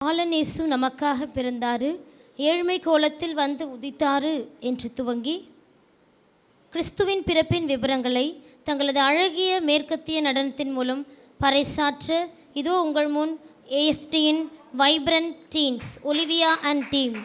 பாலனேசு நமக்காக பிறந்தாரு, ஏழ்மை கோலத்தில் வந்து உதித்தாரு என்று துவங்கி கிறிஸ்துவின் பிறப்பின் விவரங்களை தங்களது அழகிய மேற்கத்திய நடனத்தின் மூலம் பறைசாற்ற இதோ உங்கள் முன் ஏஎஃப்டியின் vibrant teens Olivia and team.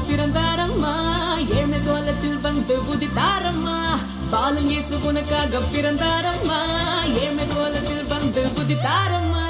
பிறந்தாரம்மா, ஏழ்மை கோலத்தில் வந்து உதித்தாரம்மா. பாலன் இயேசு உனக்காக பிறந்தாரம்மா, ஏழ்மை கோலத்தில் வந்து உதித்தாரம்மா.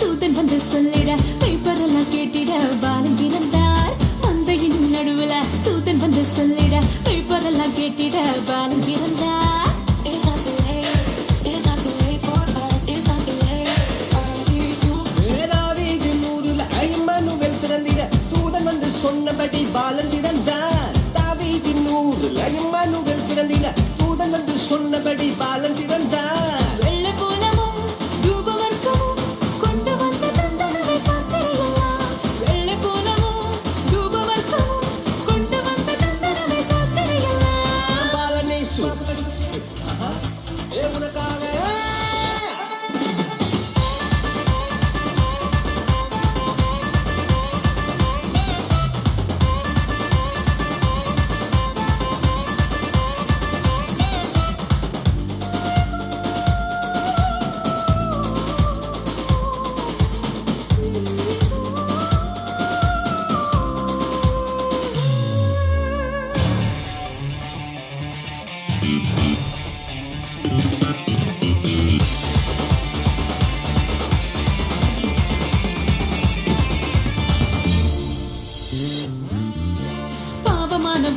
தூதன் வந்து சொல்லிட பேப்பரெல்லாம் கேட்டிட பாலன் பிறந்தார். மந்தையின் நடுவுல தூதன் வந்து சொல்லிட பேப்பரெல்லாம் கேட்டிட பாலன் பிறந்தார். தூதன் வந்து சொன்னபடி பாலன் பிறந்தார். தாவீதின் ஊரில் இம்மானுவேல் பிறந்திட தூதன் வந்து சொன்னபடி பாலன் பிறந்தார்.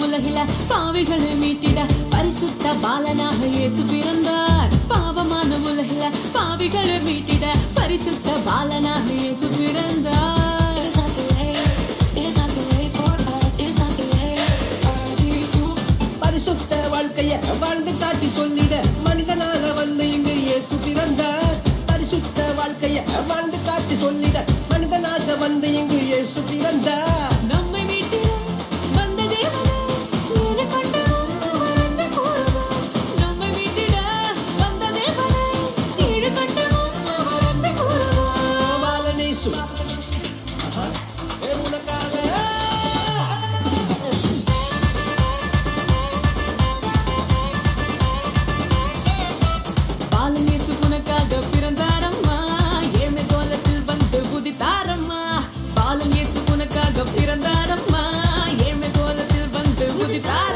உலகில பாவிகளை மீட்டிட பரிசுத்த பாலனாக இயேசு பிறந்தார். பாவமான உலகில பாவிகளை மீட்டிட பரிசுத்த பாலனாக இயேசு பிறந்தார். பரிசுத்த வாழ்க்கைய வாழ்ந்து காட்டி சொல்லிட மனிதனாக வந்து இங்கு இயேசு பிறந்தார். பரிசுத்த வாழ்க்கைய வாழ்ந்து காட்டி சொல்லிட மனிதனாக வந்து இங்கு இயேசு பிறந்தார். நம்மை மீட்டிட வந்த தேவன் பிறந்தாரம்மா, ஏழ்மை கோலத்தில் வந்து உதித்தார்.